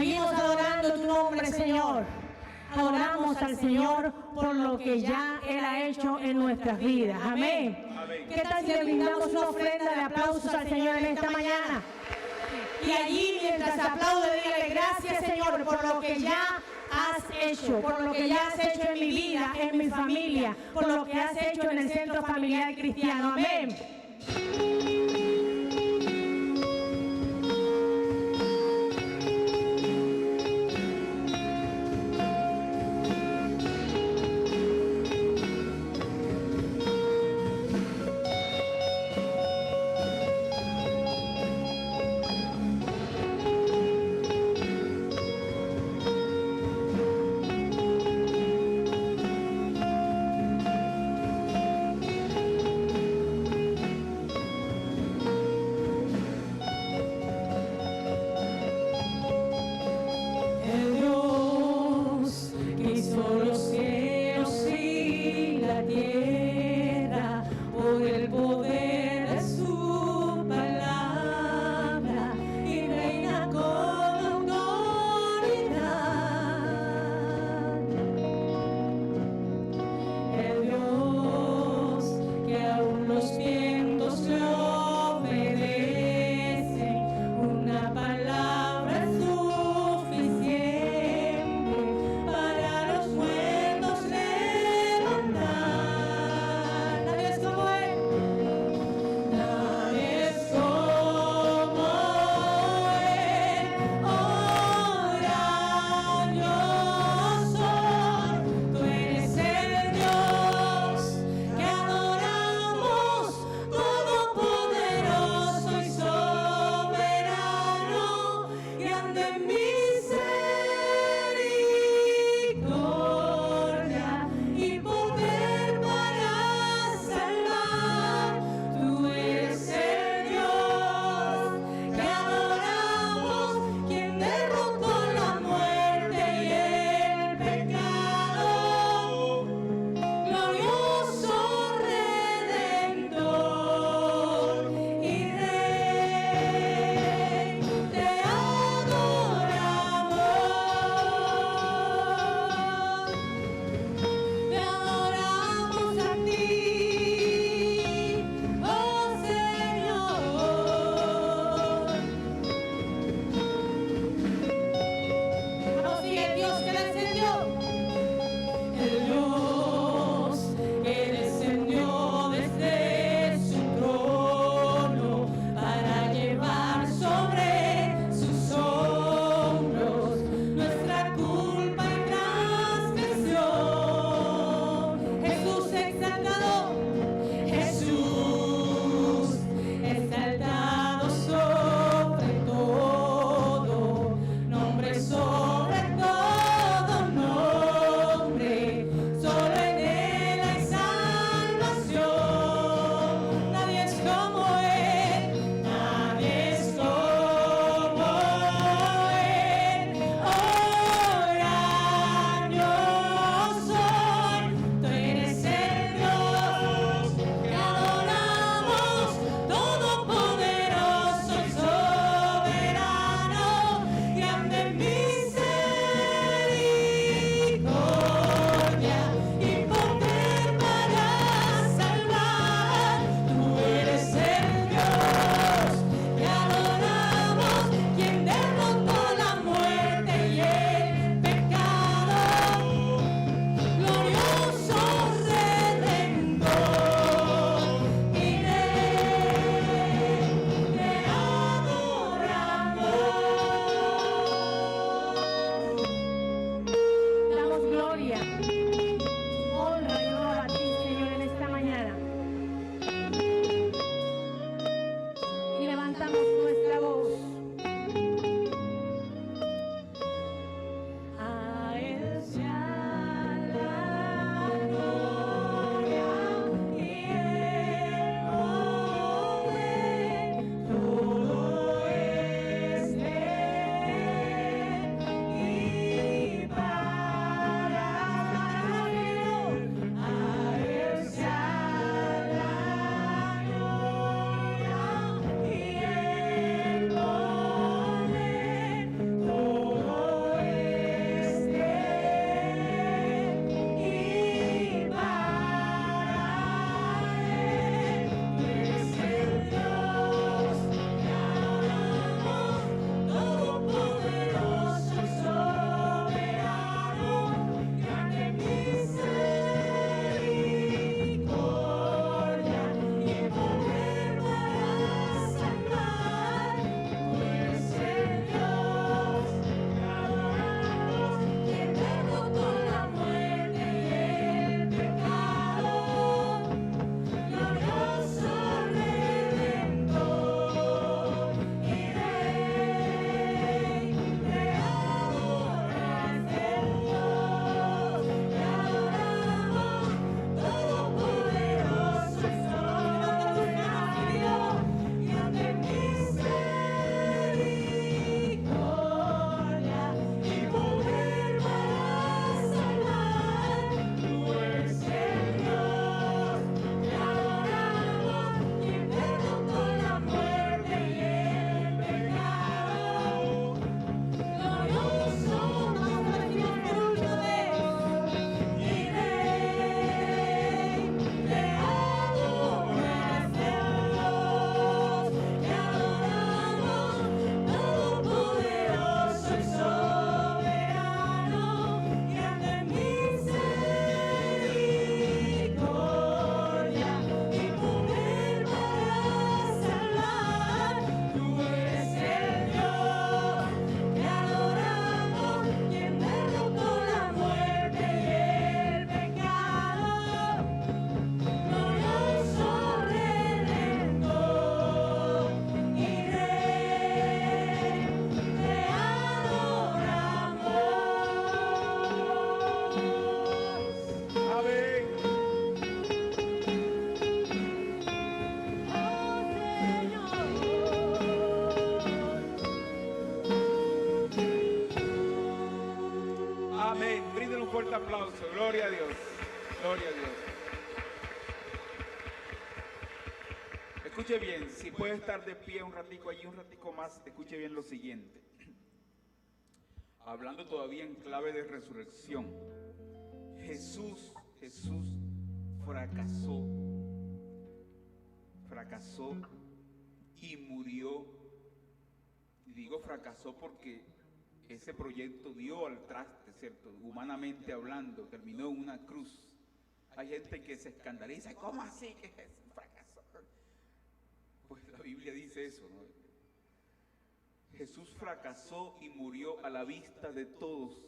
Seguimos adorando tu nombre, Señor. Adoramos al Señor por lo que ya Él ha hecho en nuestras vidas. Amén. ¿Qué tal si le brindamos una ofrenda de aplausos al Señor en esta mañana? Y allí, mientras aplaude, dígale gracias, Señor, por lo que ya has hecho, por lo que ya has hecho en mi vida, en mi familia, por lo que has hecho en el Centro Familiar Cristiano. Amén. Gloria a Dios. Escuche bien, si puede estar de pie un ratico allí, un ratico más, escuche bien lo siguiente. Hablando todavía en clave de resurrección, Jesús fracasó y murió. Y digo fracasó porque ese proyecto dio al traste, ¿cierto? Humanamente hablando, terminó en una cruz. Hay gente que se escandaliza, ¿cómo así que Jesús fracasó? Pues la Biblia dice eso, ¿no? Jesús fracasó y murió a la vista de todos,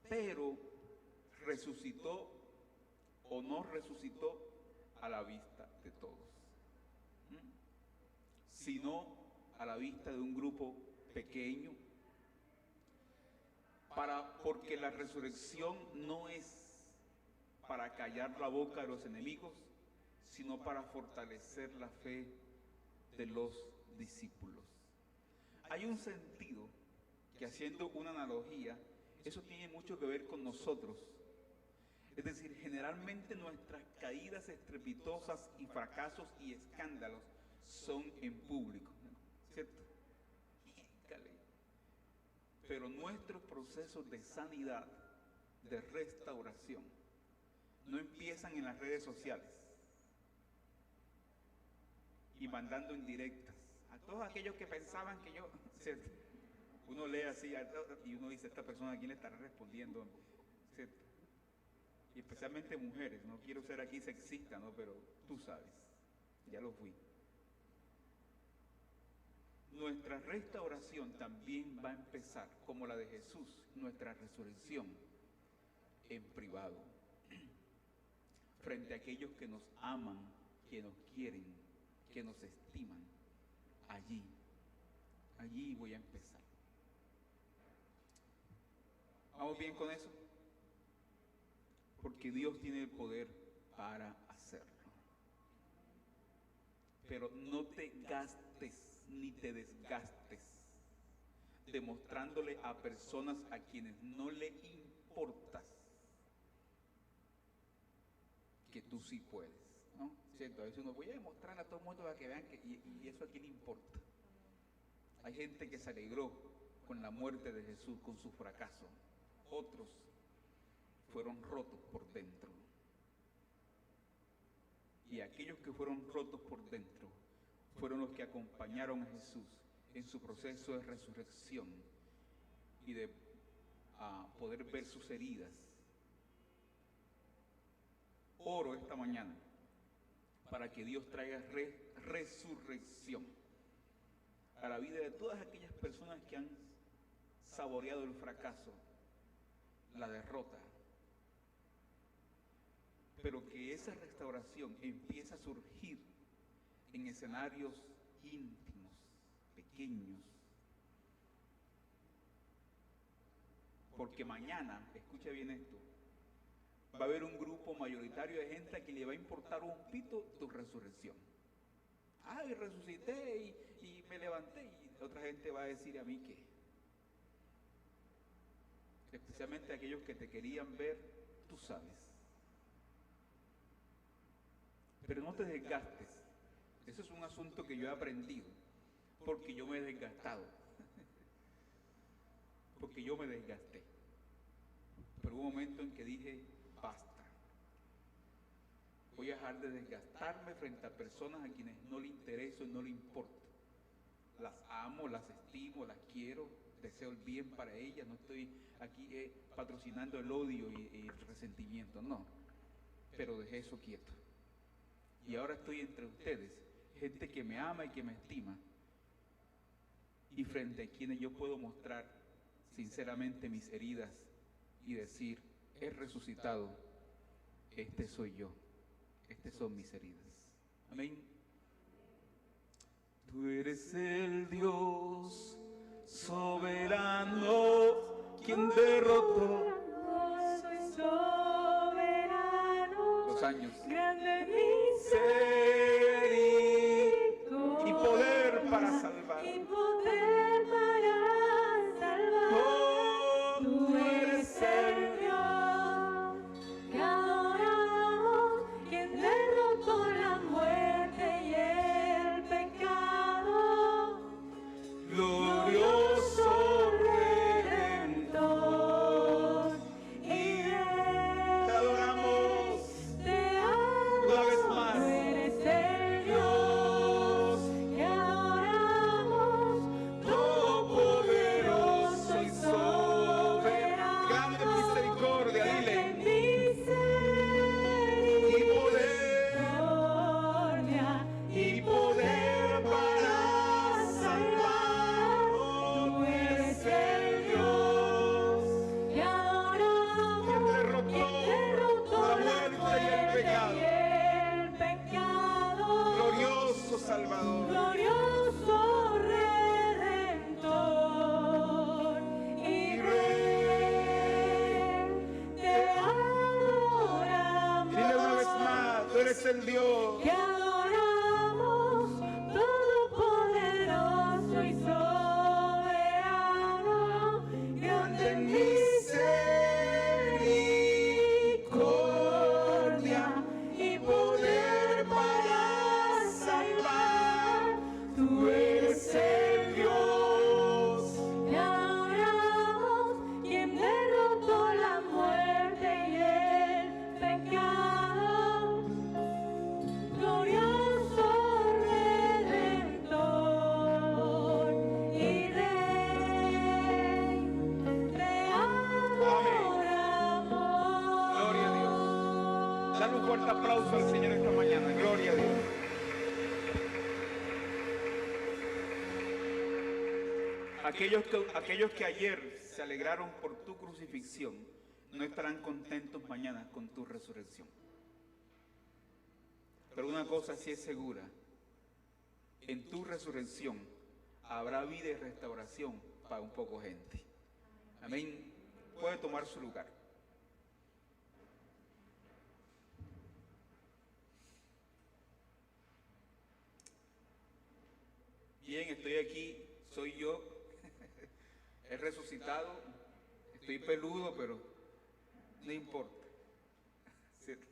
pero resucitó o no resucitó a la vista de todos, sino a la vista de un grupo pequeño, porque la resurrección no es para callar la boca de los enemigos, sino para fortalecer la fe de los discípulos. Hay un sentido que, haciendo una analogía, eso tiene mucho que ver con nosotros. Es decir, generalmente nuestras caídas estrepitosas y fracasos y escándalos son en público, ¿cierto? Pero nuestros procesos de sanidad, de restauración, no empiezan en las redes sociales y mandando indirectas a todos aquellos que pensaban que yo, ¿cierto? Uno lee así y uno dice, esta persona a quién le estará respondiendo, ¿cierto? Y especialmente mujeres, no quiero ser aquí sexista, ¿no? Pero tú sabes, ya lo fui. Nuestra restauración también va a empezar, como la de Jesús, nuestra resurrección, en privado, frente a aquellos que nos aman, que nos quieren, que nos estiman. Allí voy a empezar. ¿Vamos bien con eso? Porque Dios tiene el poder para hacerlo. Pero no te gastes ni te desgastes demostrándole a personas a quienes no le importas que tú sí puedes, ¿no? ¿Cierto? A veces uno voy a demostrar a todo el mundo para que vean que y eso a quién le importa. Hay gente que se alegró con la muerte de Jesús, con su fracaso. Otros fueron rotos por dentro. Y aquellos que fueron rotos por dentro fueron los que acompañaron a Jesús en su proceso de resurrección y de poder ver sus heridas. Oro esta mañana para que Dios traiga resurrección a la vida de todas aquellas personas que han saboreado el fracaso, la derrota, pero que esa restauración empieza a surgir en escenarios íntimos, pequeños. Porque mañana, escucha bien esto, va a haber un grupo mayoritario de gente a quien le va a importar un pito tu resurrección. Ay, resucité y me levanté, y otra gente va a decir a mí que, especialmente aquellos que te querían ver, tú sabes. Pero no te desgastes. Eso es un asunto que yo he aprendido, porque yo me he desgastado. Porque yo me desgasté. Pero hubo un momento en que dije, basta. Voy a dejar de desgastarme frente a personas a quienes no le intereso y no le importa. Las amo, las estimo, las quiero, deseo el bien para ellas. No estoy aquí patrocinando el odio y el resentimiento, no. Pero dejé eso quieto. Y ahora estoy entre ustedes, gente que me ama y que me estima, y frente a quienes yo puedo mostrar sinceramente mis heridas y decir, he resucitado, este soy yo, estas son mis heridas. Amén. Tú eres el Dios soberano, quien derrotó los años, grande y poder para salvar. Y poder para salvar. Oh, Tú eres el Dios. glorioso Redentor y Rey. Te adoramos una vez más. Tú eres el Dios que adoramos, todopoderoso y soberano. Grande misericordia, dile. Misericordia Y poder para salvar. Tú eres el Dios que adoramos, que derrotó la muerte y el pecado. Glorioso Salvador. glorioso Redentor y Rey, te adoramos. Dile una vez más, tú eres el Dios Que adoramos, todopoderoso y soberano, grande en misericordia y poder para salvar. Tú eres el Dios Te adoramos, quien derrotó la muerte y el pecado. Glorioso Redentor y Rey, te adoramos. Gloria a Dios. Dale un fuerte aplauso al Señor esta mañana. Gloria a Dios. Aquellos que ayer se alegraron por tu crucifixión no estarán contentos mañana con tu resurrección. Pero una cosa sí es segura: en tu resurrección habrá vida y restauración para un poco gente. Amén. Puede tomar su lugar. Bien, estoy aquí, soy yo. He resucitado, estoy peludo, pero no importa. ¿Cierto?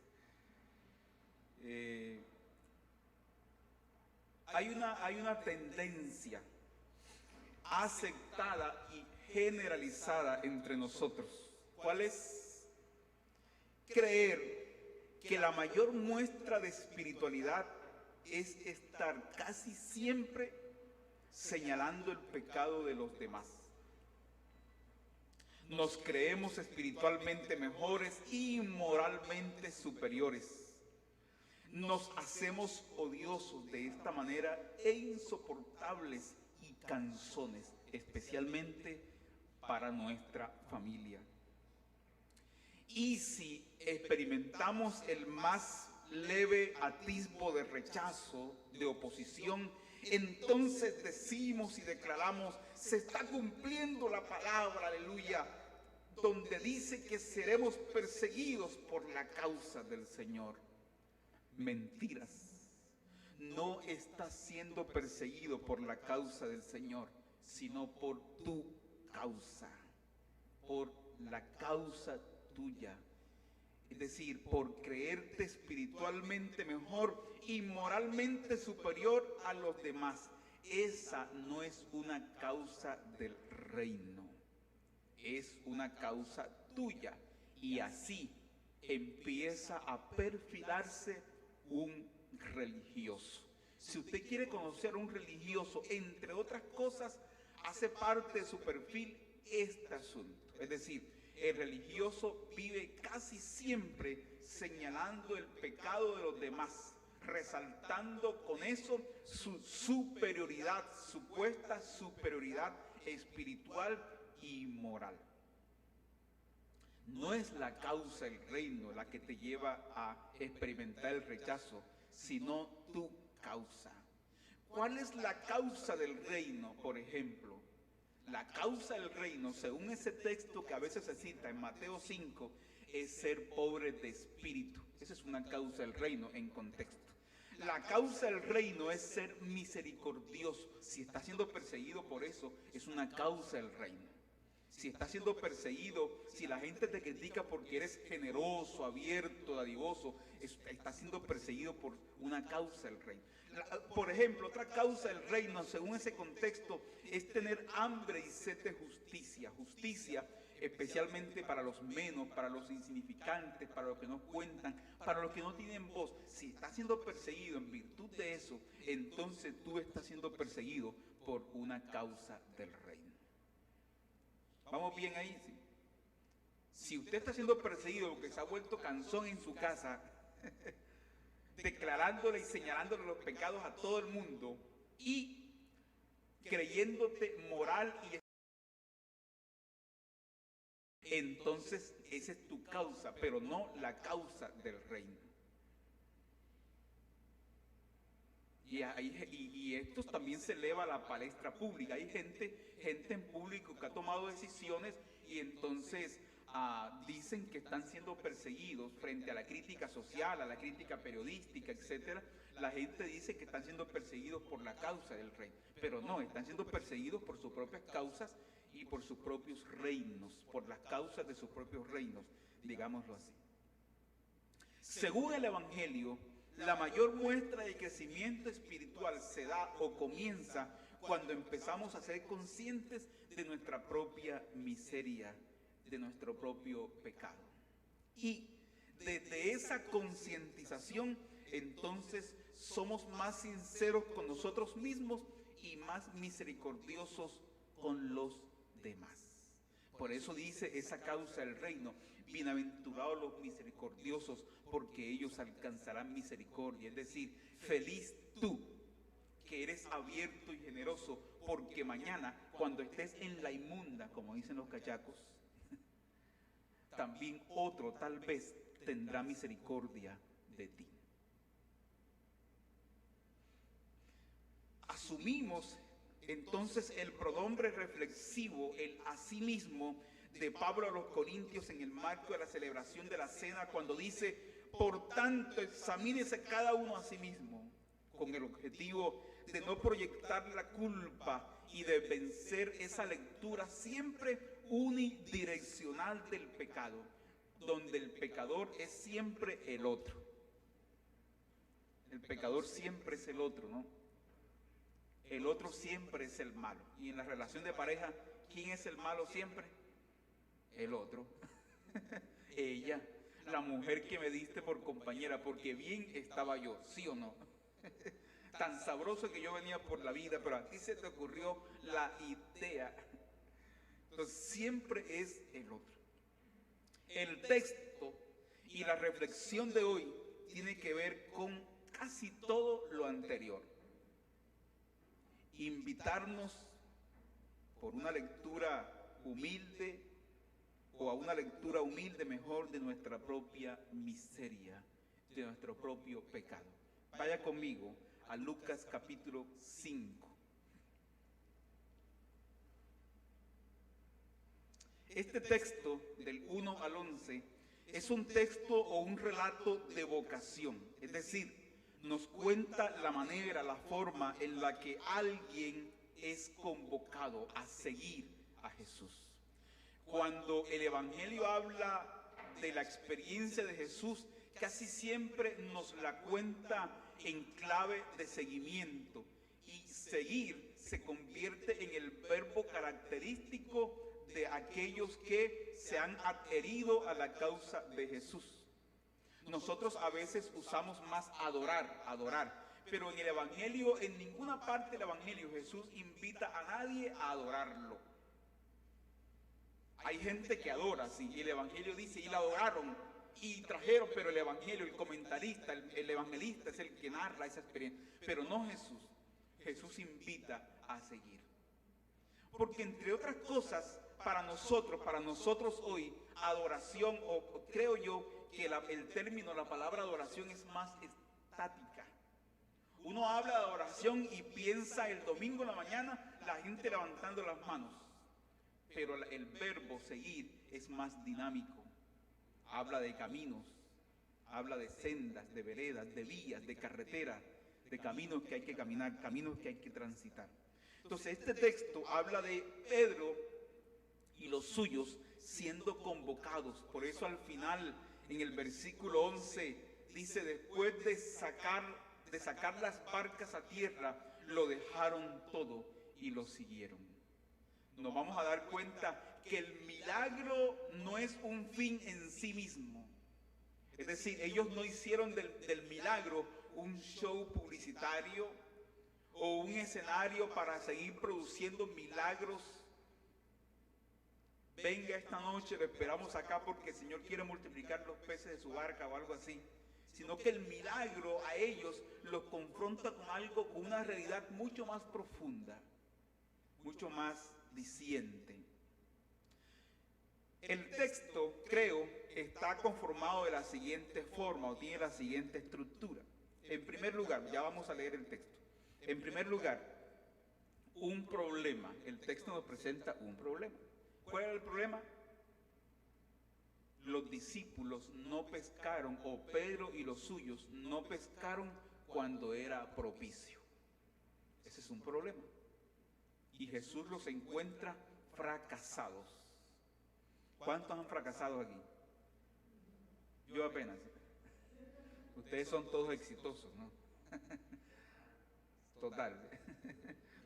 Hay una tendencia aceptada y generalizada entre nosotros. ¿Cuál es? Creer que la mayor muestra de espiritualidad es estar casi siempre señalando el pecado de los demás. Nos creemos espiritualmente mejores y moralmente superiores. Nos hacemos odiosos de esta manera e insoportables y cansones, especialmente para nuestra familia. Y si experimentamos el más leve atisbo de rechazo, de oposición, entonces decimos y declaramos: se está cumpliendo la palabra, aleluya, donde dice que seremos perseguidos por la causa del Señor. Mentiras. No estás siendo perseguido por la causa del Señor, sino por tu causa, por la causa tuya. Es decir, por creerte espiritualmente mejor y moralmente superior a los demás. Esa no es una causa del reino, es una causa tuya. Y así empieza a perfilarse un religioso. Si usted quiere conocer a un religioso, entre otras cosas, hace parte de su perfil este asunto. Es decir, el religioso vive casi siempre señalando el pecado de los demás, resaltando con eso su superioridad, supuesta superioridad espiritual y moral. No es la causa del reino la que te lleva a experimentar el rechazo, sino tu causa. ¿Cuál es la causa del reino, por ejemplo? La causa del reino, según ese texto que a veces se cita en Mateo 5, es ser pobre de espíritu. Esa es una causa del reino en contexto. La causa del reino es ser misericordioso. Si está siendo perseguido por eso, es una causa del reino. si estás siendo perseguido, si la gente te critica porque eres generoso, abierto, dadivoso, estás siendo perseguido por una causa del reino. Por ejemplo, otra causa del reino, según ese contexto, es tener hambre y sed de justicia. Justicia especialmente para los menos, para los insignificantes, para los que no cuentan, para los que no tienen voz. Si estás siendo perseguido en virtud de eso, entonces tú estás siendo perseguido por una causa del reino. ¿Vamos bien ahí? Sí. Si usted está siendo perseguido porque se ha vuelto cansón en su casa, declarándole y señalándole los pecados a todo el mundo y creyéndote moral y entonces esa es tu causa, pero no la causa del reino. Y esto también se eleva a la palestra pública. Hay gente en público que ha tomado decisiones y entonces dicen que están siendo perseguidos frente a la crítica social, a la crítica periodística, etcétera. La gente dice que están siendo perseguidos por la causa del reino, pero no, están siendo perseguidos por sus propias causas y por sus propios reinos, por las causas de sus propios reinos, digámoslo así. Según el Evangelio, la mayor muestra de crecimiento espiritual se da o comienza cuando empezamos a ser conscientes de nuestra propia miseria, de nuestro propio pecado. Y desde esa concientización, entonces somos más sinceros con nosotros mismos y más misericordiosos con los demás. Por eso dice esa causa del reino: bienaventurados los misericordiosos, porque ellos alcanzarán misericordia. Es decir, feliz tú, que eres abierto y generoso, porque mañana, cuando estés en la inmunda, como dicen los cachacos, también otro tal vez tendrá misericordia de ti. Asumimos entonces el pronombre reflexivo, el asimismo, de Pablo a los Corintios en el marco de la celebración de la cena, cuando dice: por tanto, examínese cada uno a sí mismo, con el objetivo de no proyectar la culpa y de vencer esa lectura siempre unidireccional del pecado, donde el pecador es siempre el otro. El pecador siempre es el otro, ¿no? El otro siempre es el malo. Y en la relación de pareja, ¿quién es el malo siempre? El otro. Ella, la mujer que me diste por compañera, porque bien estaba yo, ¿sí o no? Tan sabroso que yo venía por la vida, pero a ti se te ocurrió la idea. Entonces siempre es el otro. El texto y la reflexión de hoy tiene que ver con casi todo lo anterior. Invitarnos por una lectura humilde, o a una lectura humilde mejor, de nuestra propia miseria, de nuestro propio pecado. Vaya conmigo a Lucas capítulo 5. Este texto del 1 al 11 es un texto o un relato de vocación, es decir, nos cuenta la manera, la forma en la que alguien es convocado a seguir a Jesús. Cuando el Evangelio habla de la experiencia de Jesús, casi siempre nos la cuenta en clave de seguimiento. Y seguir se convierte en el verbo característico de aquellos que se han adherido a la causa de Jesús. Nosotros a veces usamos más adorar, pero en el Evangelio, en ninguna parte del Evangelio, Jesús invita a nadie a adorarlo. Hay gente que adora, sí, y el Evangelio dice: y la adoraron, y trajeron, pero el Evangelio, el comentarista, el evangelista es el que narra esa experiencia, pero no Jesús. Jesús invita a seguir. Porque entre otras cosas, para nosotros hoy, adoración, o creo yo que el término, la palabra adoración es más estática. Uno habla de adoración y piensa el domingo en la mañana la gente levantando las manos. Pero el verbo seguir es más dinámico. Habla de caminos, habla de sendas, de veredas, de vías, de carreteras, de caminos que hay que caminar, caminos que hay que transitar. Entonces este texto habla de Pedro y los suyos siendo convocados. Por eso al final, en el versículo 11, dice, después de sacar las barcas a tierra, lo dejaron todo y lo siguieron. Nos vamos a dar cuenta que el milagro no es un fin en sí mismo. Es decir, ellos no hicieron del milagro un show publicitario o un escenario para seguir produciendo milagros. Venga esta noche, lo esperamos acá porque el Señor quiere multiplicar los peces de su barca o algo así. Sino que el milagro a ellos los confronta con algo, con una realidad mucho más profunda, mucho más diciente. El texto, creo, está conformado de la siguiente forma o tiene la siguiente estructura. En primer lugar, ya vamos a leer el texto. En primer lugar, un problema. El texto nos presenta un problema. ¿Cuál era el problema? Los discípulos no pescaron, o Pedro y los suyos no pescaron cuando era propicio. Ese es un problema. Y Jesús los encuentra fracasados. ¿Cuántos han fracasado aquí? Yo apenas. Ustedes son todos exitosos, ¿no? Total.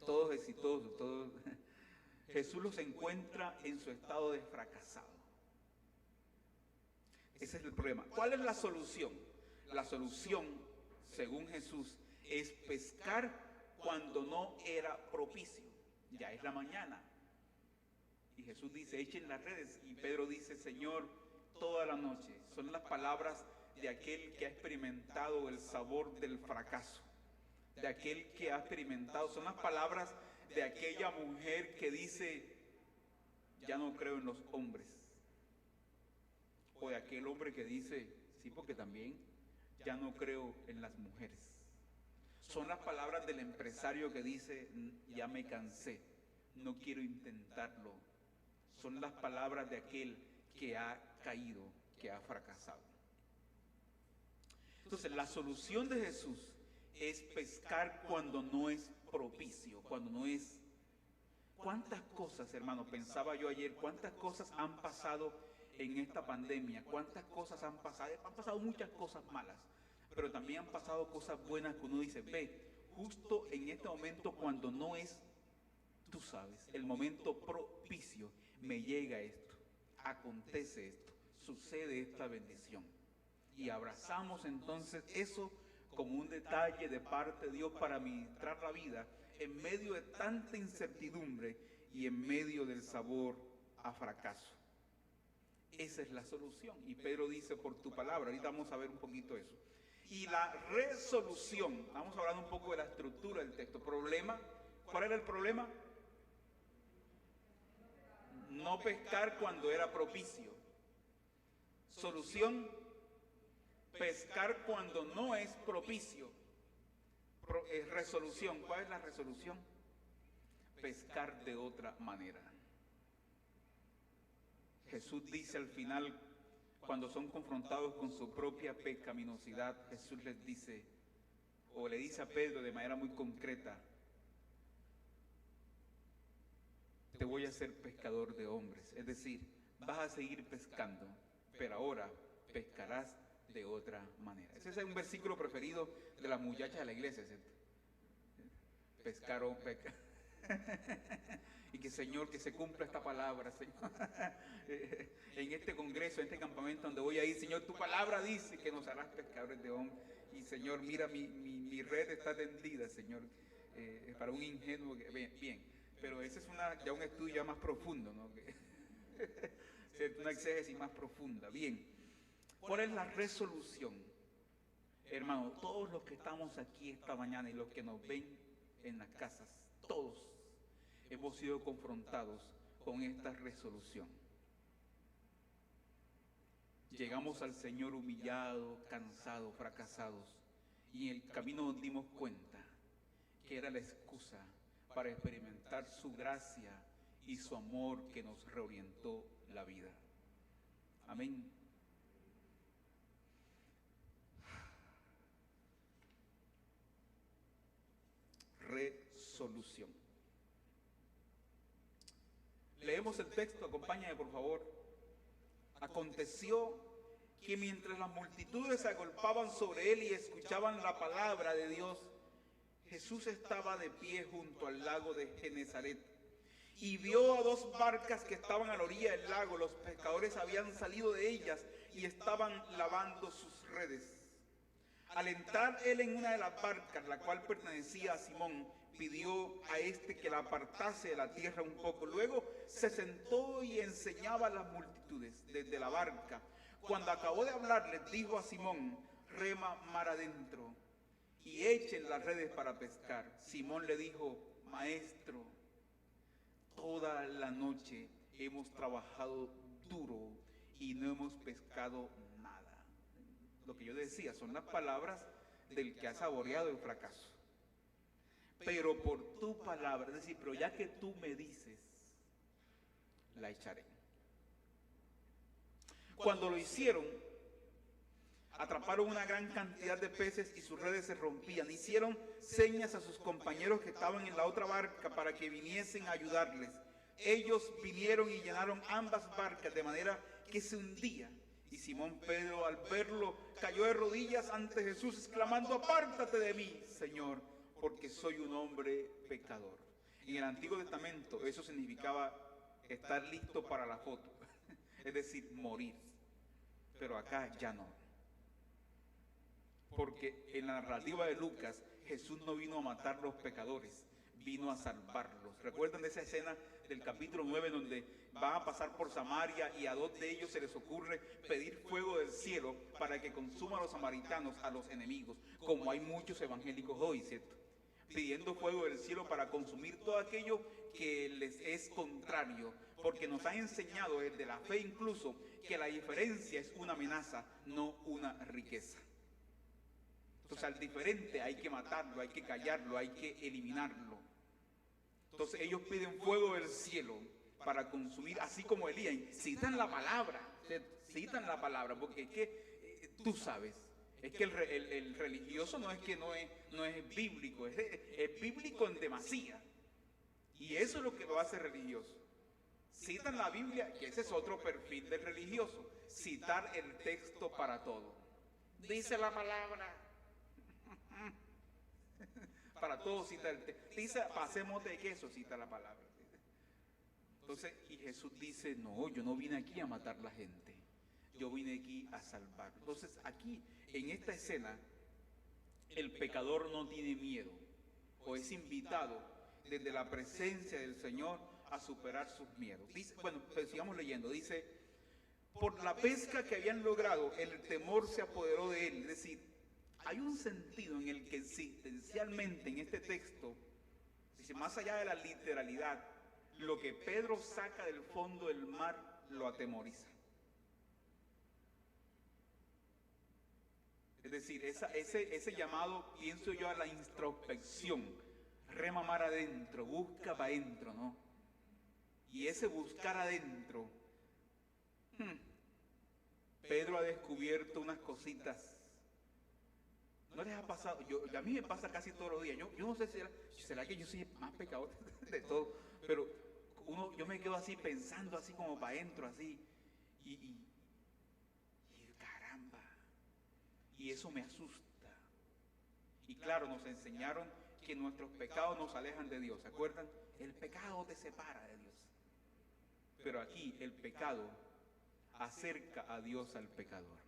Todos exitosos, todos. Jesús los encuentra en su estado de fracasado. Ese es el problema. ¿Cuál es la solución? La solución, según Jesús, es pescar cuando no era propicio. Ya es la mañana. Y Jesús dice, echen las redes. Y Pedro dice, Señor, toda la noche. Son las palabras de aquel que ha experimentado el sabor del fracaso. De aquel que ha experimentado. Son las palabras de aquella mujer que dice, ya no creo en los hombres. O de aquel hombre que dice, sí, porque también ya no creo en las mujeres. Son las palabras del empresario que dice, ya me cansé, no quiero intentarlo. Son las palabras de aquel que ha caído, que ha fracasado. Entonces, la solución de Jesús es pescar cuando no es propicio, cuando no es... ¿Cuántas cosas, hermano? Pensaba yo ayer, ¿cuántas cosas han pasado en esta pandemia? ¿Cuántas cosas han pasado? Han pasado muchas cosas malas, pero también han pasado cosas buenas que uno dice, ve, justo en este momento cuando no es, tú sabes, el momento propicio, me llega esto, acontece esto, sucede esta bendición. Y abrazamos entonces eso como un detalle de parte de Dios para administrar la vida en medio de tanta incertidumbre y en medio del sabor a fracaso. Esa es la solución. Y Pedro dice, por tu palabra, ahorita vamos a ver un poquito eso. Y la resolución, vamos a hablar un poco de la estructura del texto. Problema, ¿cuál era el problema? No pescar cuando era propicio. Solución, pescar cuando no es propicio. Resolución, ¿cuál es la resolución? Pescar de otra manera. Jesús dice al final, cuando son confrontados con su propia pecaminosidad, Jesús les dice, o le dice a Pedro de manera muy concreta, te voy a hacer pescador de hombres. Es decir, vas a seguir pescando, pero ahora pescarás de otra manera. Ese es un versículo preferido de las muchachas de la iglesia, ¿cierto? Pescaron, pesca. Y que Señor, que se cumpla esta palabra, Señor. En este congreso, en este campamento donde voy a ir, Señor, tu palabra dice que nos harás pescadores de hombres. Y Señor, mira, mi red está tendida, Señor, para un ingenuo. Bien, pero ese es ya un estudio ya más profundo, ¿no? Una exégesis más profunda. Bien, ¿cuál es la resolución? Hermano, todos los que estamos aquí esta mañana y los que nos ven en las casas, todos hemos sido confrontados con esta resolución. Llegamos al Señor humillados, cansados, fracasados, y en el camino nos dimos cuenta que era la excusa para experimentar su gracia y su amor que nos reorientó la vida. Amén. Resolución. Leemos el texto, acompáñame por favor. Aconteció que mientras las multitudes se agolpaban sobre él y escuchaban la palabra de Dios, Jesús estaba de pie junto al lago de Genesaret y vio a dos barcas que estaban a la orilla del lago. Los pescadores habían salido de ellas y estaban lavando sus redes. Al entrar él en una de las barcas, la cual pertenecía a Simón, pidió a este que la apartase de la tierra un poco. Luego se sentó y enseñaba a las multitudes desde la barca. Cuando acabó de hablar, les dijo a Simón: rema mar adentro y echen las redes para pescar. Simón le dijo: maestro, toda la noche hemos trabajado duro y no hemos pescado nada. Lo que yo decía son las palabras del que ha saboreado el fracaso. Pero por tu palabra, es decir, pero ya que tú me dices, la echaré. Cuando lo hicieron, atraparon una gran cantidad de peces y sus redes se rompían. Hicieron señas a sus compañeros que estaban en la otra barca para que viniesen a ayudarles. Ellos vinieron y llenaron ambas barcas de manera que se hundía. Y Simón Pedro, al verlo, cayó de rodillas ante Jesús, exclamando: apártate de mí, Señor, porque soy un hombre pecador. En el Antiguo Testamento eso significaba estar listo para la foto, es decir, morir. Pero acá ya no. Porque en la narrativa de Lucas, Jesús no vino a matar a los pecadores, vino a salvarlos. ¿Recuerdan de esa escena del capítulo 9 donde van a pasar por Samaria y a dos de ellos se les ocurre pedir fuego del cielo para que consuma a los samaritanos, a los enemigos? Como hay muchos evangélicos hoy, ¿cierto? Pidiendo fuego del cielo para consumir todo aquello que les es contrario, porque nos han enseñado desde la fe incluso que la diferencia es una amenaza, no una riqueza. Entonces al diferente hay que matarlo, hay que callarlo, hay que eliminarlo. Entonces ellos piden fuego del cielo para consumir, así como Elías. Citan la palabra, porque es que tú sabes, es que el religioso no es que no es bíblico, es bíblico en demasía. Y eso es lo que lo hace religioso. Citan la Biblia, que ese es otro perfil del religioso, citar el texto para todo. Dice la palabra. Para todo cita el texto. Dice pasemos de queso, cita la palabra. Entonces, y Jesús dice: no, yo no vine aquí a matar a la gente, yo vine aquí a salvar. Entonces aquí, en esta escena, el pecador no tiene miedo, o es invitado desde la presencia del Señor a superar sus miedos. Dice, bueno, pues sigamos leyendo. Dice: por la pesca que habían logrado, el temor se apoderó de él. Es decir, hay un sentido en el que existencialmente en este texto, dice, más allá de la literalidad, lo que Pedro saca del fondo del mar lo atemoriza. Es decir, ese llamado, pienso yo, a la introspección, rema mar adentro, busca para adentro, ¿no? Y ese buscar adentro, Pedro ha descubierto unas cositas. ¿No les ha pasado? A mí me pasa casi todos los días. Yo no sé si será que yo soy más pecador de todo, pero yo me quedo así pensando así como para adentro, así, y caramba, y eso me asusta. Y claro, nos enseñaron que nuestros pecados nos alejan de Dios, ¿se acuerdan? El pecado te separa de Dios. Pero aquí el pecado acerca a Dios al pecador.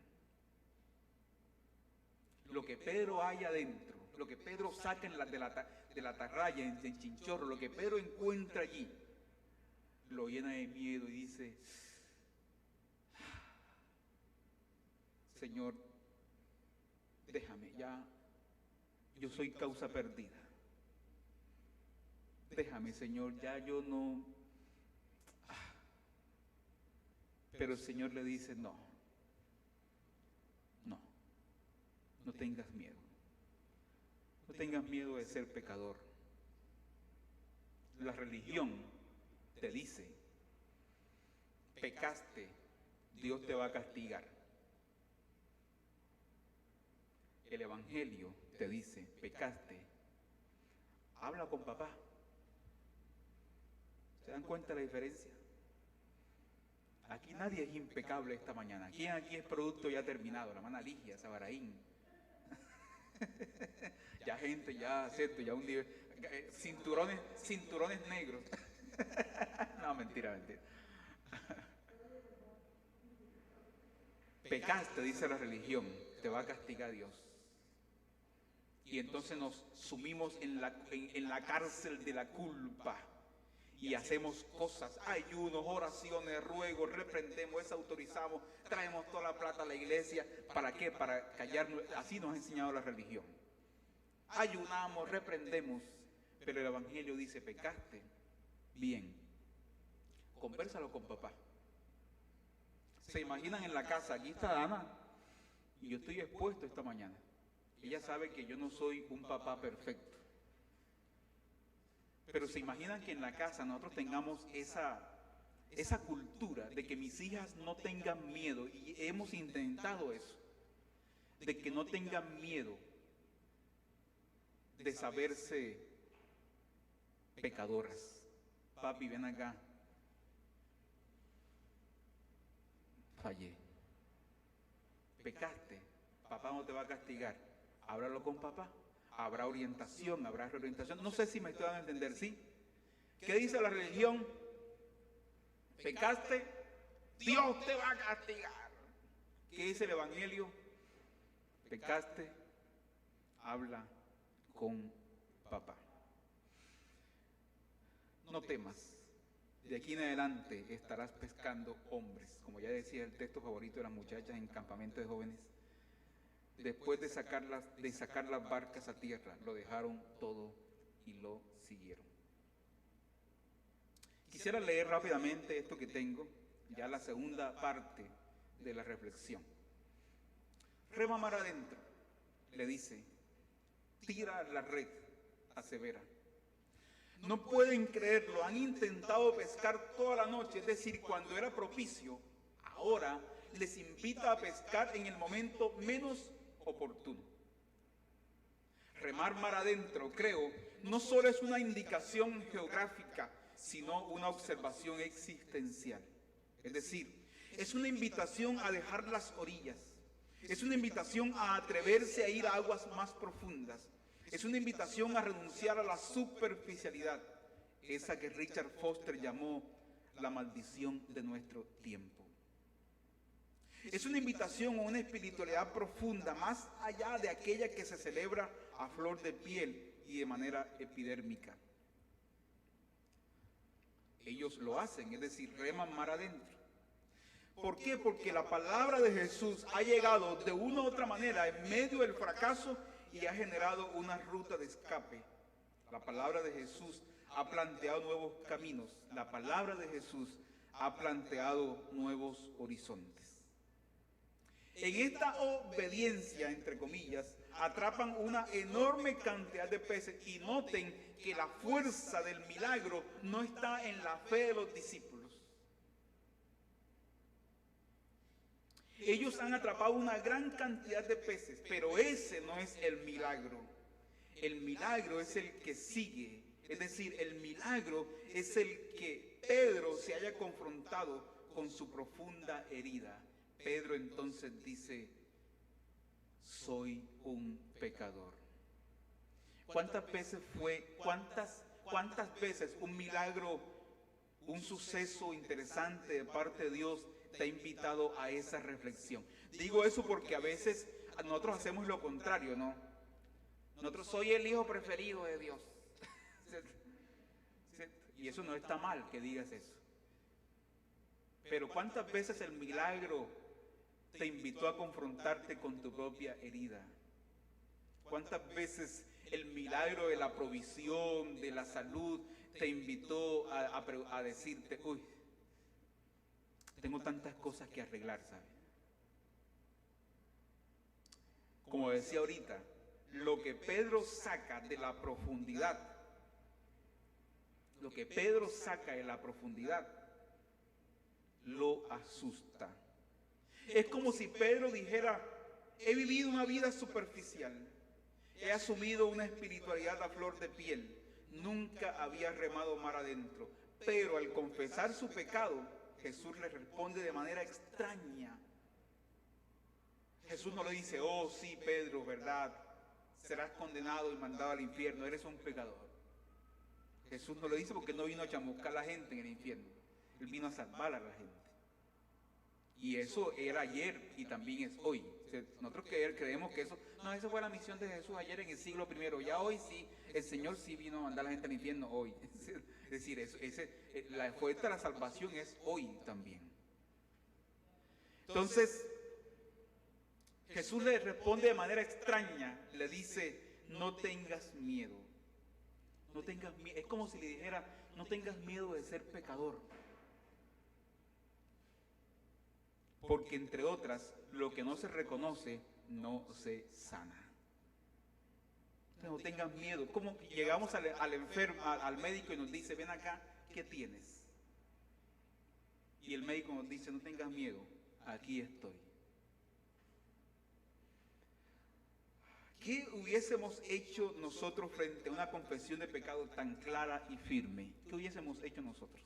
Lo que Pedro hay adentro, lo que Pedro saca de la atarraya, en chinchorro, lo que Pedro encuentra allí, lo llena de miedo y dice: Señor, déjame, ya, yo soy causa perdida. Déjame, Señor, ya yo no. Pero el Señor le dice: no tengas miedo. No tengas miedo de ser pecador. La religión te dice: pecaste, Dios te va a castigar. El Evangelio te dice: pecaste, habla con papá. ¿Se dan cuenta de la diferencia? Aquí nadie es impecable esta mañana. ¿Quién aquí es producto ya terminado? La hermana Ligia, Sabaraín. Ya gente, ya, ¿cierto? Ya un nivel, cinturones negros. No, mentira. Pecaste, dice la religión, te va a castigar Dios. Y entonces nos sumimos en la cárcel de la culpa y hacemos cosas, ayunos, oraciones, ruegos, reprendemos, desautorizamos, traemos toda la plata a la iglesia. ¿Para qué? Para callarnos. Así nos ha enseñado la religión. Ayunamos, reprendemos, pero el Evangelio dice: pecaste, bien, convérsalo con papá. Se imaginan en la casa, aquí está Ana y yo estoy expuesto esta mañana. Ella sabe que yo no soy un papá perfecto, pero se imaginan que en la casa nosotros tengamos esa cultura de que mis hijas no tengan miedo, y hemos intentado eso, de que no tengan miedo de saberse pecadoras. Papi, ven acá, fallé, pecaste, papá no te va a castigar, háblalo con papá, habrá orientación, habrá reorientación. No sé si me estoy dando a entender, ¿sí? ¿Qué dice la religión? Pecaste, Dios te va a castigar. ¿Qué dice el Evangelio? Pecaste, habla con papá. No temas, de aquí en adelante estarás pescando hombres, como ya decía el texto favorito de las muchachas en campamento de jóvenes. Después de sacar las barcas a tierra, lo dejaron todo y lo siguieron. Quisiera leer rápidamente esto que tengo, ya la segunda parte de la reflexión. Rema mar adentro, le dice, tira la red, asevera. No pueden creerlo, han intentado pescar toda la noche, es decir, cuando era propicio. Ahora les invita a pescar en el momento menos oportuno. Remar mar adentro, creo, no solo es una indicación geográfica, sino una observación existencial. Es decir, es una invitación a dejar las orillas, es una invitación a atreverse a ir a aguas más profundas, es una invitación a renunciar a la superficialidad, esa que Richard Foster llamó la maldición de nuestro tiempo. Es una invitación a una espiritualidad profunda, más allá de aquella que se celebra a flor de piel y de manera epidérmica. Ellos lo hacen, es decir, reman mar adentro. ¿Por qué? Porque la palabra de Jesús ha llegado de una u otra manera en medio del fracaso y ha generado una ruta de escape. La palabra de Jesús ha planteado nuevos caminos. La palabra de Jesús ha planteado nuevos horizontes. En esta obediencia, entre comillas, atrapan una enorme cantidad de peces, y noten que la fuerza del milagro no está en la fe de los discípulos. Ellos han atrapado una gran cantidad de peces, pero ese no es el milagro. El milagro es el que sigue, es decir, el milagro es el que Pedro se haya confrontado con su profunda herida. Pedro entonces dice, soy un pecador. ¿Cuántas veces cuántas veces un milagro, un suceso interesante de parte de Dios te ha invitado a esa reflexión? Digo eso porque a veces nosotros hacemos lo contrario, ¿no? Nosotros soy el hijo preferido de Dios. Y eso no está mal que digas eso. Pero ¿cuántas veces el milagro te invitó a confrontarte con tu propia herida? ¿Cuántas veces el milagro de la provisión, de la salud, te invitó a decirte, uy, tengo tantas cosas que arreglar, ¿sabes? Como decía ahorita, lo que Pedro saca de la profundidad, lo asusta. Es como si Pedro dijera, he vivido una vida superficial, he asumido una espiritualidad a flor de piel, nunca había remado mar adentro, pero al confesar su pecado, Jesús le responde de manera extraña. Jesús no le dice, oh sí, Pedro, verdad, serás condenado y mandado al infierno, eres un pecador. Jesús no lo dice porque no vino a chamuscar a la gente en el infierno. Él vino a salvar a la gente. Y eso era ayer y también es hoy. Nosotros creemos que eso... No, esa fue la misión de Jesús ayer en el siglo I. Ya hoy sí, el Señor sí vino a mandar a la gente al infierno hoy. Es decir, la fuerza de la salvación es hoy también. Entonces, Jesús le responde de manera extraña. Le dice, no tengas miedo. No tengas miedo. Es como si le dijera, no tengas miedo de ser pecador. Porque entre otras, lo que no se reconoce no se sana. Entonces, no tengas miedo. Como llegamos al enfermo, al médico y nos dice, ven acá, ¿qué tienes? Y el médico nos dice, no tengas miedo, aquí estoy. ¿Qué hubiésemos hecho nosotros frente a una confesión de pecado tan clara y firme? ¿Qué hubiésemos hecho nosotros?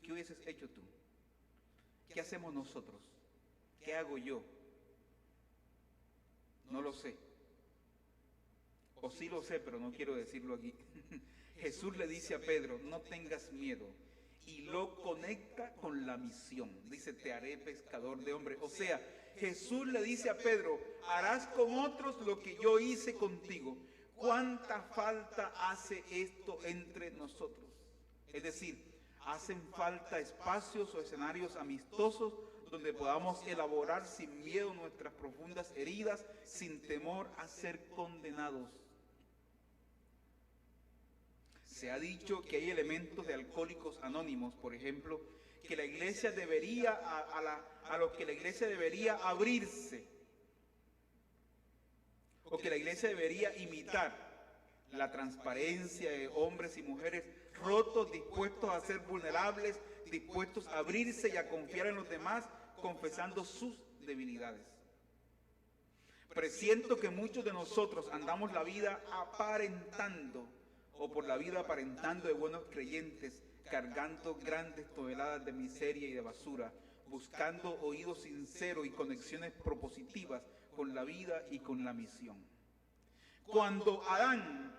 ¿Qué hubieses hecho tú? ¿Qué hacemos nosotros? ¿Qué hago yo? No lo sé. O sí lo sé, pero no quiero decirlo aquí. Jesús le dice a Pedro, no tengas miedo. Y lo conecta con la misión. Dice, te haré pescador de hombres. O sea, Jesús le dice a Pedro, harás con otros lo que yo hice contigo. ¿Cuánta falta hace esto entre nosotros? Es decir, hacen falta espacios o escenarios amistosos donde podamos elaborar sin miedo nuestras profundas heridas, sin temor a ser condenados. Se ha dicho que hay elementos de Alcohólicos Anónimos, por ejemplo, que la iglesia debería, a los que la iglesia debería abrirse, o que la iglesia debería imitar la transparencia de hombres y mujeres rotos, dispuestos a ser vulnerables, dispuestos a abrirse y a confiar en los demás, confesando sus debilidades. Presiento que muchos de nosotros andamos la vida aparentando, o por la vida aparentando de buenos creyentes, cargando grandes toneladas de miseria y de basura, buscando oídos sinceros y conexiones propositivas con la vida y con la misión. Cuando Adán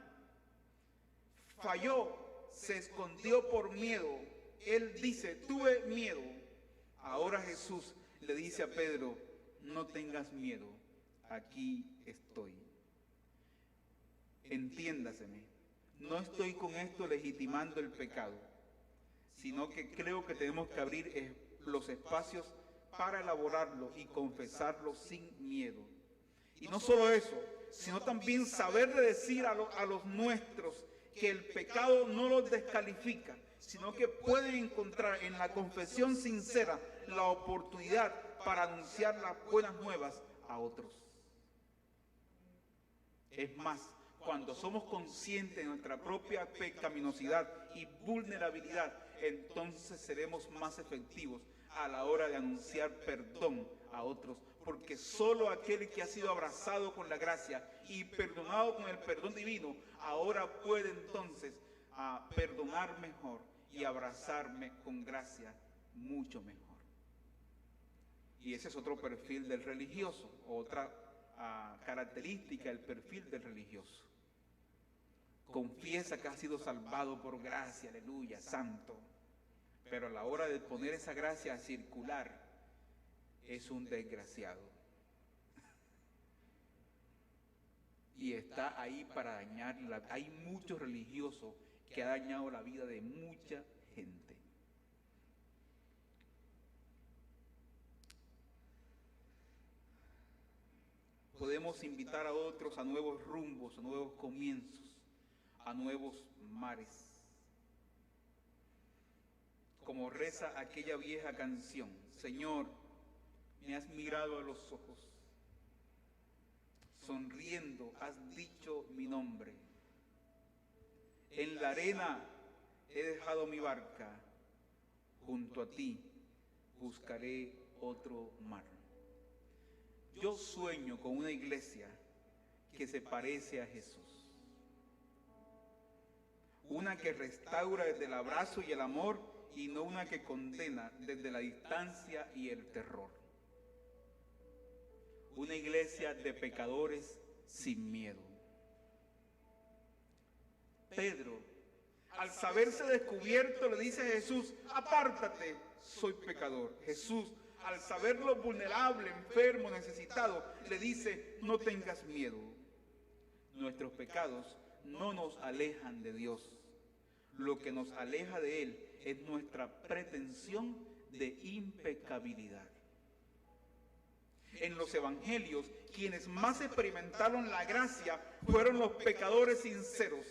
falló, se escondió por miedo. Él dice, tuve miedo. Ahora Jesús le dice a Pedro, no tengas miedo, aquí estoy. Entiéndaseme, no estoy con esto legitimando el pecado, sino que creo que tenemos que abrir los espacios para elaborarlo y confesarlo sin miedo. Y no solo eso, sino también saberle decir a los nuestros que el pecado no los descalifica, sino que pueden encontrar en la confesión sincera la oportunidad para anunciar las buenas nuevas a otros. Es más, cuando somos conscientes de nuestra propia pecaminosidad y vulnerabilidad, entonces seremos más efectivos a la hora de anunciar perdón a otros, porque solo aquel que ha sido abrazado con la gracia y perdonado con el perdón divino, ahora puede entonces perdonar mejor y abrazarme con gracia mucho mejor. Y ese es otro perfil del religioso, otra característica del perfil del religioso. Confiesa que ha sido salvado por gracia, aleluya, santo. Pero a la hora de poner esa gracia a circular, es un desgraciado. Y está ahí para dañarla. Hay muchos religiosos que ha dañado la vida de mucha gente. Podemos invitar a otros a nuevos rumbos, a nuevos comienzos, a nuevos mares. Como reza aquella vieja canción, Señor, me has mirado a los ojos, sonriendo has dicho mi nombre. En la arena he dejado mi barca, junto a ti buscaré otro mar. Yo sueño con una iglesia que se parece a Jesús. Una que restaura desde el abrazo y el amor y no una que condena desde la distancia y el terror. Una iglesia de pecadores sin miedo. Pedro, al saberse descubierto, le dice a Jesús: apártate, soy pecador. Jesús, al saberlo vulnerable, enfermo, necesitado, le dice: no tengas miedo. Nuestros pecados no nos alejan de Dios. Lo que nos aleja de Él es nuestra pretensión de impecabilidad. En los evangelios, quienes más experimentaron la gracia fueron los pecadores sinceros.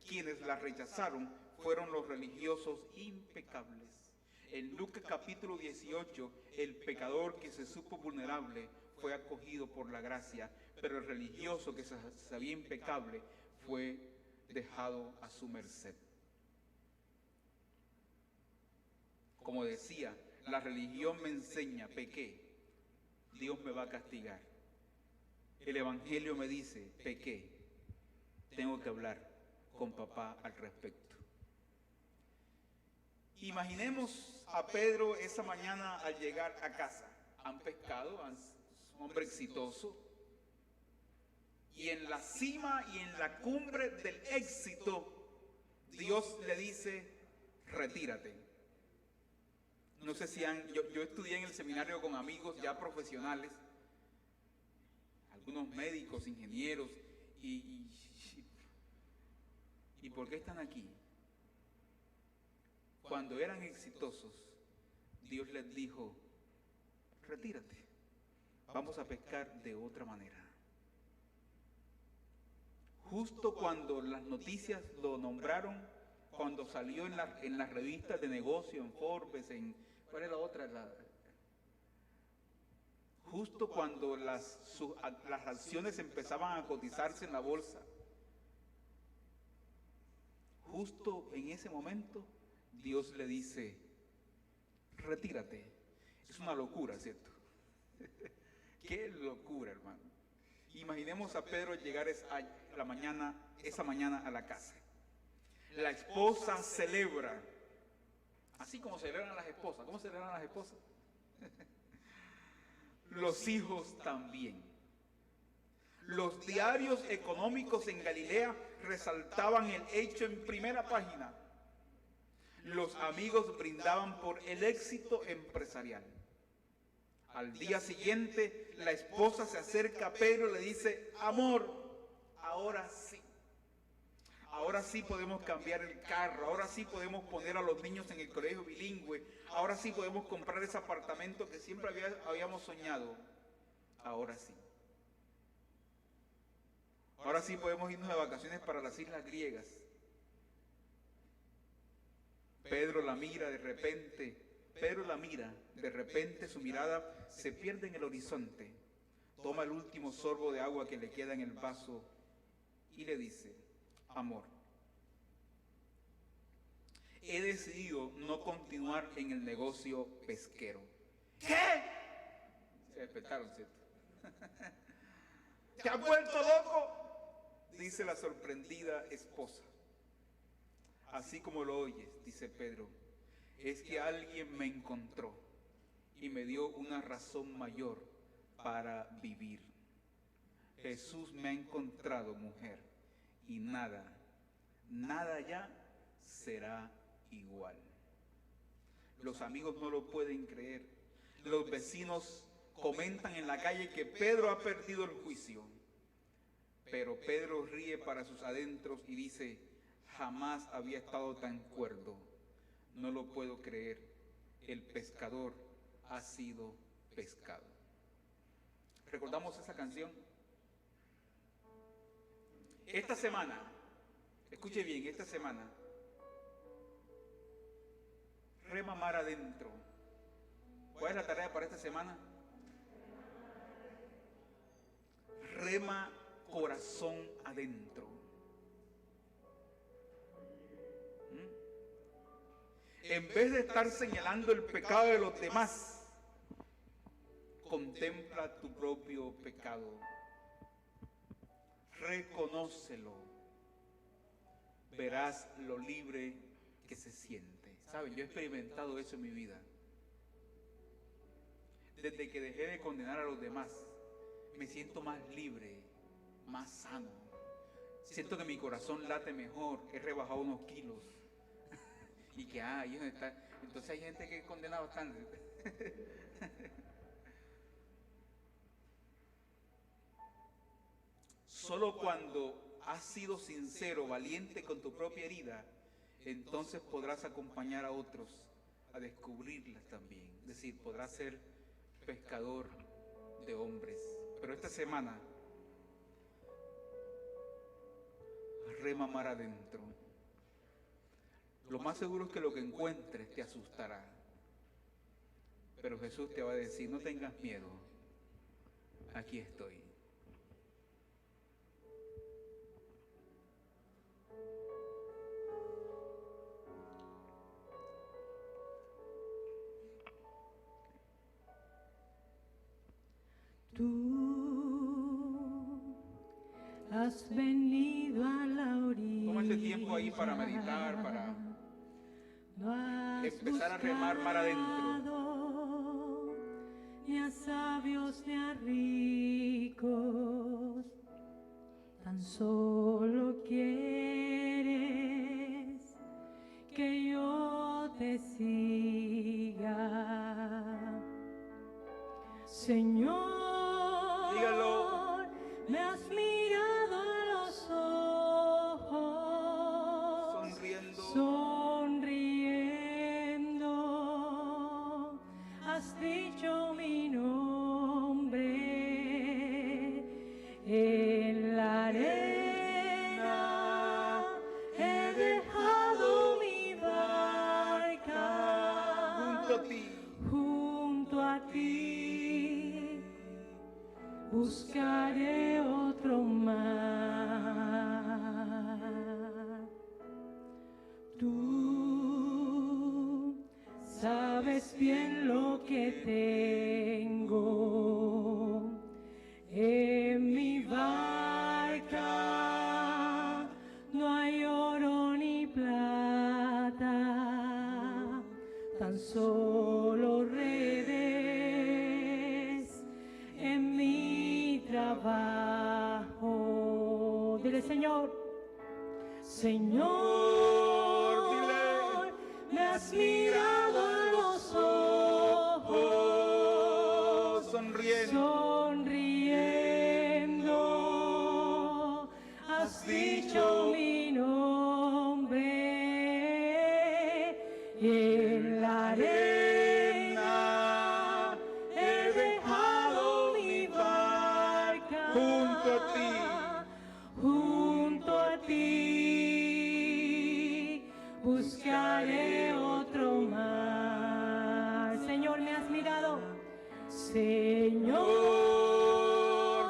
Quienes la rechazaron fueron los religiosos impecables. En Lucas capítulo 18, el pecador que se supo vulnerable fue acogido por la gracia, pero el religioso que se sabía impecable fue dejado a su merced. Como decía, la religión me enseña, pequé, Dios me va a castigar. El evangelio me dice, pequé, tengo que hablar con papá al respecto. Imaginemos a Pedro esa mañana al llegar a casa. Han pescado, es un hombre exitoso. Y en la cima y en la cumbre del éxito, Dios le dice, retírate. No sé si yo estudié en el seminario con amigos ya profesionales, algunos médicos, ingenieros, ¿y por qué están aquí? Cuando eran exitosos, Dios les dijo, retírate, vamos a pescar de otra manera. Justo cuando las noticias lo nombraron, cuando salió en las revistas de negocio, en Forbes, ¿cuál es la otra? Justo cuando las acciones empezaban a cotizarse en la bolsa, justo en ese momento, Dios le dice, retírate. Es una locura, ¿cierto? Qué locura, hermano. Imaginemos a Pedro llegar esa mañana a la casa. La esposa celebra, así como celebran las esposas. ¿Cómo celebran las esposas? Los hijos también. Los diarios económicos en Galilea resaltaban el hecho en primera página. Los amigos brindaban por el éxito empresarial. Al día siguiente, la esposa se acerca a Pedro y le dice, amor, ahora sí. Ahora sí podemos cambiar el carro, ahora sí podemos poner a los niños en el colegio bilingüe, ahora sí podemos comprar ese apartamento que siempre habíamos soñado. Ahora sí. Ahora sí podemos irnos de vacaciones para las islas griegas. Pedro la mira, de repente su mirada se pierde en el horizonte. Toma el último sorbo de agua que le queda en el vaso y le dice, amor, he decidido no continuar en el negocio pesquero. ¿Qué? Se despertaron, ¿cierto? ¿Te has vuelto loco? Dice la sorprendida esposa. Así como lo oyes, dice Pedro, es que alguien me encontró y me dio una razón mayor para vivir. Jesús me ha encontrado, mujer, y nada ya será igual. Los amigos no lo pueden creer. Los vecinos comentan en la calle que Pedro ha perdido el juicio. Pero Pedro ríe para sus adentros y dice, jamás había estado tan cuerdo. No lo puedo creer. El pescador ha sido pescado. ¿Recordamos esa canción? Esta semana, escuche bien, esta semana, rema mar adentro. ¿Cuál es la tarea para esta semana? Rema corazón adentro. En vez de estar señalando el pecado de los demás, contempla tu propio pecado. Reconócelo. Verás lo libre que se siente. ¿Saben? Yo he experimentado eso en mi vida. Desde que dejé de condenar a los demás, me siento más libre, más sano. Siento que mi corazón late mejor, he rebajado unos kilos. Y que, ahí donde está. Entonces hay gente que condena bastante. Solo cuando has sido sincero, valiente con tu propia herida, entonces podrás acompañar a otros a descubrirlas también. Es decir, podrás ser pescador de hombres. Pero esta semana, rema mar adentro. Lo más seguro es que lo que encuentres te asustará. Pero Jesús te va a decir, no tengas miedo, aquí estoy. Tú has venido a la orilla. Toma este tiempo ahí para meditar, para empezar a remar mar adentro. Ni a sabios ni a ricos, tan solo quieres que yo te siga, Señor. Dígalo. Me has mirado a los ojos, sonriendo, has dicho mi nombre en la arena, he dejado mi barca junto a ti. Buscaré otro mar. Tú sabes bien lo que tengo en mi barca. No hay oro ni plata, tan solo redes en mi trabajo. Dile, Señor, Señor, dile, me has mirado a los ojos, sonriendo, has dicho mi nombre en la arena, he dejado mi barca junto a ti, buscaré otro mar. Señor, me has mirado, Señor,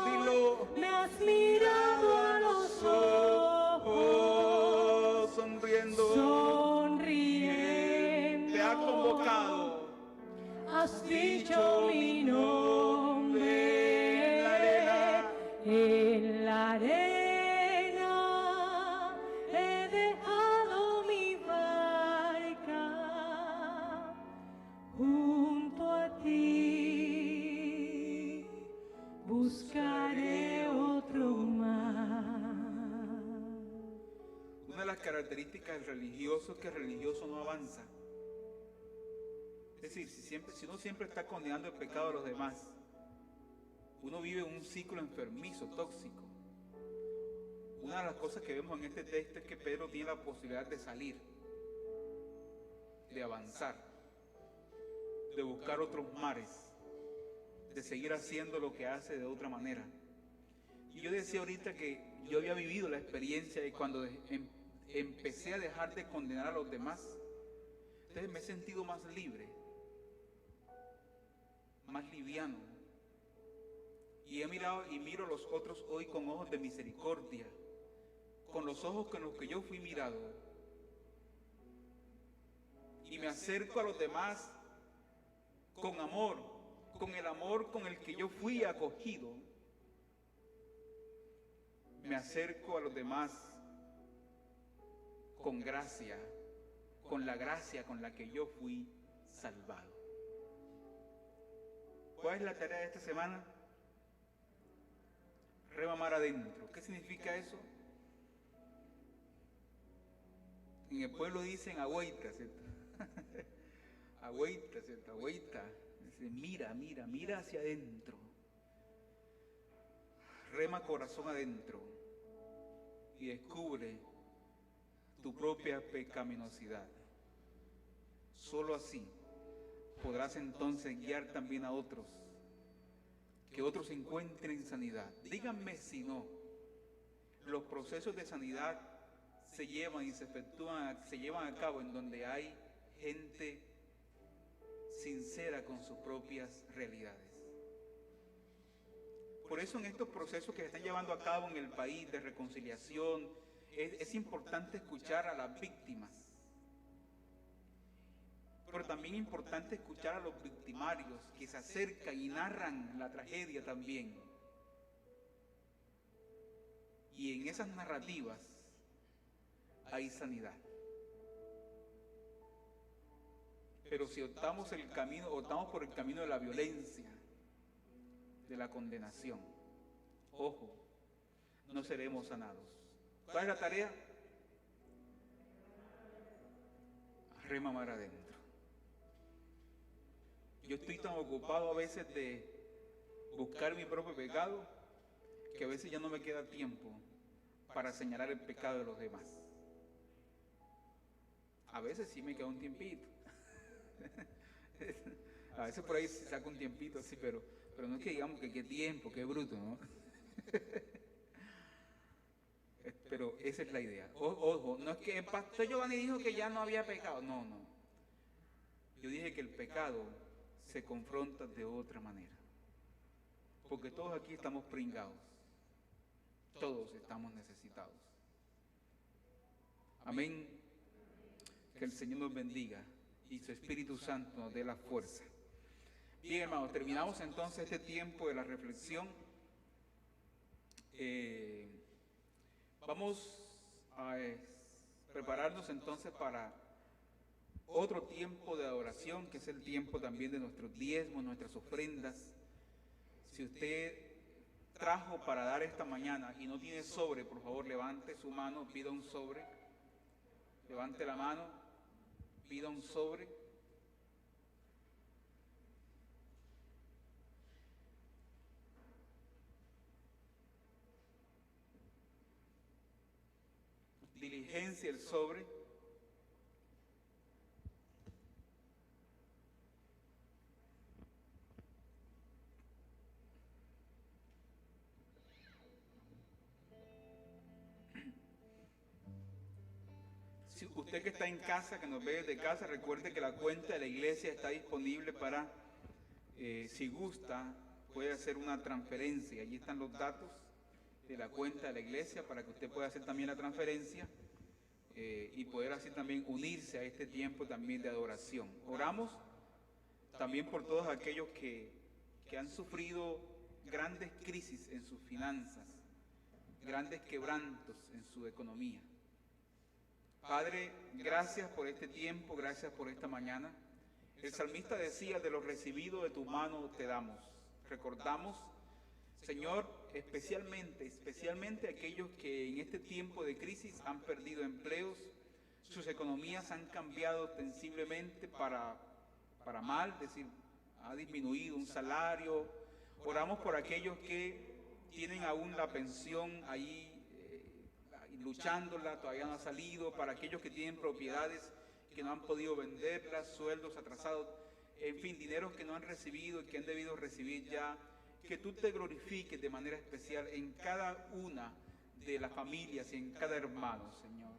dilo, me has mirado a los ojos, sonriendo, te ha convocado, has dicho mi nombre en la arena, he dejado mi barca junto a ti, buscaré otro mar. Una de las características del religioso es que el religioso no avanza. Es decir, si uno siempre está condenando el pecado de los demás, uno vive un ciclo enfermizo, tóxico. Una de las cosas que vemos en este texto es que Pedro tiene la posibilidad de salir, de avanzar, de buscar otros mares, de seguir haciendo lo que hace de otra manera. Y yo decía ahorita que yo había vivido la experiencia y cuando empecé a dejar de condenar a los demás, entonces me he sentido más libre, más liviano. Y he mirado y miro a los otros hoy con ojos de misericordia, con los ojos con los que yo fui mirado. Y me acerco a los demás con amor, con el amor con el que yo fui acogido. Me acerco a los demás con gracia, con la gracia con la que yo fui salvado. ¿Cuál es la tarea de esta semana? Remamar adentro. ¿Qué significa eso? En el pueblo dicen agüita, ¿cierto? Agüita, ¿cierto? Agüita. Dice, mira hacia adentro. Rema corazón adentro y descubre tu propia pecaminosidad. Solo así podrás entonces guiar también a otros, que otros encuentren sanidad. Díganme si no, los procesos de sanidad se llevan y se llevan a cabo en donde hay gente sincera con sus propias realidades. Por eso en estos procesos que se están llevando a cabo en el país de reconciliación, es importante escuchar a las víctimas, pero también es importante escuchar a los victimarios que se acercan y narran la tragedia también. Y en esas narrativas hay sanidad. Pero si optamos por el camino de la violencia, de la condenación, ojo, no seremos sanados. ¿Cuál es la tarea? Remamar adentro. Yo estoy tan ocupado a veces de buscar mi propio pecado que a veces ya no me queda tiempo para señalar el pecado de los demás. A veces sí me queda un tiempito. A veces por ahí se saca un tiempito así, pero no es que digamos que qué tiempo, qué bruto, ¿no? Pero esa es la idea. Ojo, no es que el pastor Giovanni dijo que ya no había pecado. No. Yo dije que el pecado se confronta de otra manera. Porque todos aquí estamos pringados. Todos estamos necesitados. Amén. Que el Señor nos bendiga y su Espíritu Santo nos dé la fuerza. Bien, hermanos, terminamos entonces este tiempo de la reflexión. Vamos a prepararnos entonces para otro tiempo de adoración, que es el tiempo también de nuestros diezmos, nuestras ofrendas. Si usted trajo para dar esta mañana y no tiene sobre, por favor levante su mano, pida un sobre. Levante la mano, pida un sobre. Diligencia el sobre. Si usted que está en casa, que nos ve desde casa, recuerde que la cuenta de la iglesia está disponible para, si gusta, puede hacer una transferencia. Allí están los datos de la cuenta de la iglesia para que usted pueda hacer también la transferencia y poder así también unirse a este tiempo también de adoración. Oramos también por todos aquellos que han sufrido grandes crisis en sus finanzas, grandes quebrantos en su economía. Padre, gracias por este tiempo, gracias por esta mañana. El salmista decía, de lo recibido de tu mano te damos. Recordamos, Señor, especialmente aquellos que en este tiempo de crisis han perdido empleos, sus economías han cambiado sensiblemente para mal, es decir, ha disminuido un salario. Oramos por aquellos que tienen aún la pensión ahí luchándola, todavía no ha salido, para aquellos que tienen propiedades que no han podido venderlas, sueldos atrasados, en fin, dineros que no han recibido y que han debido recibir ya. Que tú te glorifiques de manera especial en cada una de las familias y en cada hermano, Señor.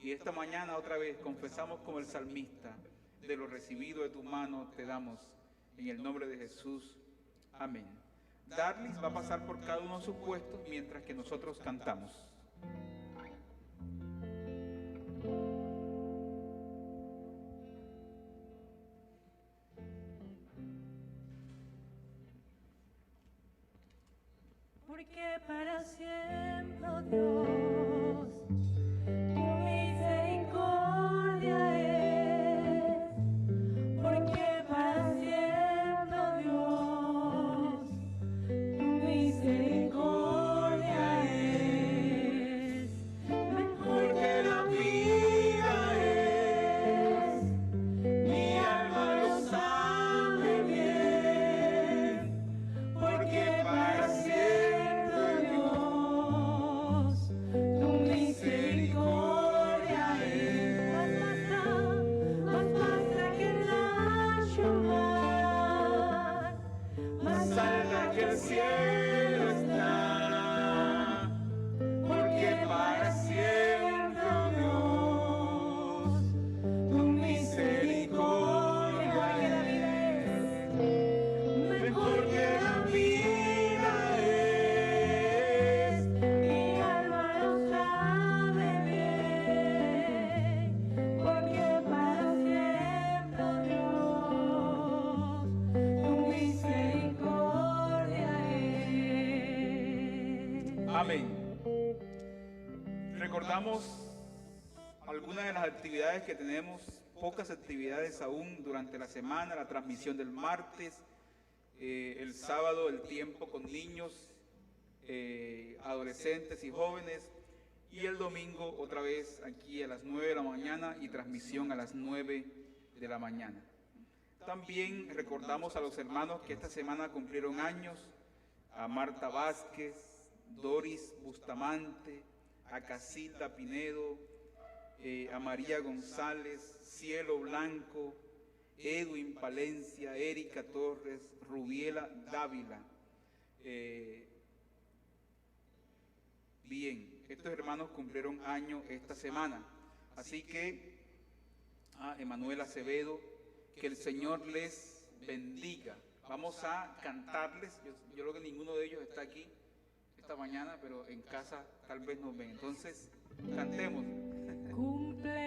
Y esta mañana otra vez confesamos como el salmista, de lo recibido de tu mano te damos, en el nombre de Jesús. Amén. Darlis va a pasar por cada uno de sus puestos mientras que nosotros cantamos. Porque para siempre, oh Dios, tu misericordia es. recordamos algunas de las actividades que tenemos, pocas actividades aún durante la semana, la transmisión del martes, el sábado el tiempo con niños, adolescentes y jóvenes, y el domingo otra vez aquí a las 9 de la mañana y transmisión a las 9 de la mañana. También recordamos a los hermanos que esta semana cumplieron años, a Marta Vázquez, Doris Bustamante, a Casita Pinedo, a María González, Cielo Blanco, Edwin Palencia, Erika Torres, Rubiela Dávila. Bien, estos hermanos cumplieron año esta semana, así que a Emanuel Acevedo, que el Señor les bendiga. Vamos a cantarles, yo creo que ninguno de ellos está aquí esta mañana, pero en casa tal vez nos ven. Entonces, cantemos. Cumpleaños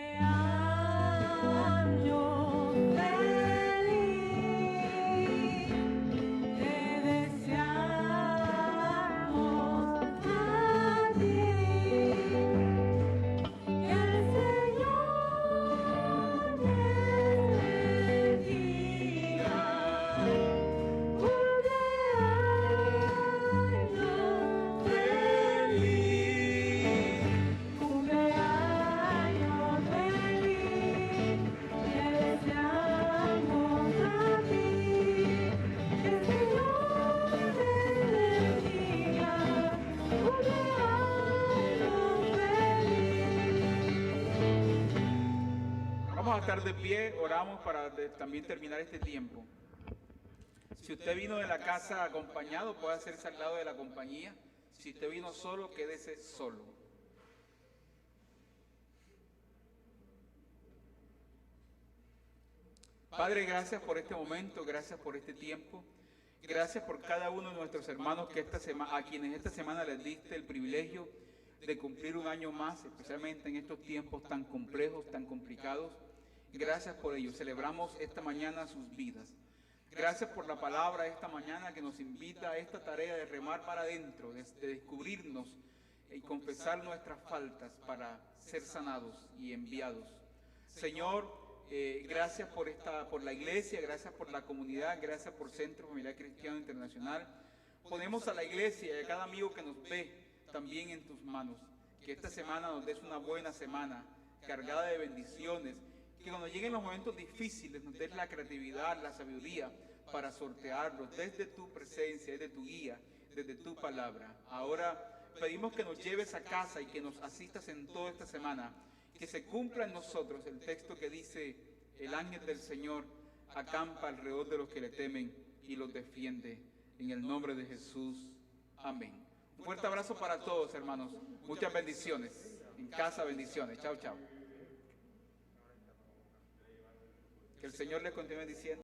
feliz, te deseamos a ti, que el Señor te bendiga. Cumpleaños feliz, cumpleaños feliz, te deseamos a ti, que el Señor te bendiga. Cumpleaños feliz. Vamos a estar de pie, oramos para también terminar este tiempo. Si usted vino de la casa acompañado, puede hacerse al lado de la compañía. Si usted vino solo, quédese solo. Padre, gracias por este momento, gracias por este tiempo. Gracias por cada uno de nuestros hermanos que a quienes esta semana les diste el privilegio de cumplir un año más, especialmente en estos tiempos tan complejos, tan complicados. Gracias por ello. Celebramos esta mañana sus vidas. Gracias por la palabra esta mañana que nos invita a esta tarea de remar para adentro, de descubrirnos y confesar nuestras faltas para ser sanados y enviados. Señor, gracias por la iglesia, gracias por la comunidad, gracias por Centro Familiar Cristiano Internacional. Ponemos a la iglesia y a cada amigo que nos ve también en tus manos. Que esta semana nos des una buena semana, cargada de bendiciones. Que cuando lleguen los momentos difíciles nos des la creatividad, la sabiduría para sortearlos desde tu presencia, desde tu guía, desde tu palabra. Ahora pedimos que nos lleves a casa y que nos asistas en toda esta semana. Que se cumpla en nosotros el texto que dice: el ángel del Señor acampa alrededor de los que le temen y los defiende. En el nombre de Jesús. Amén. Un fuerte abrazo para todos, hermanos. Muchas bendiciones. En casa, bendiciones. Chao, chao. Que el Señor les continúe diciendo.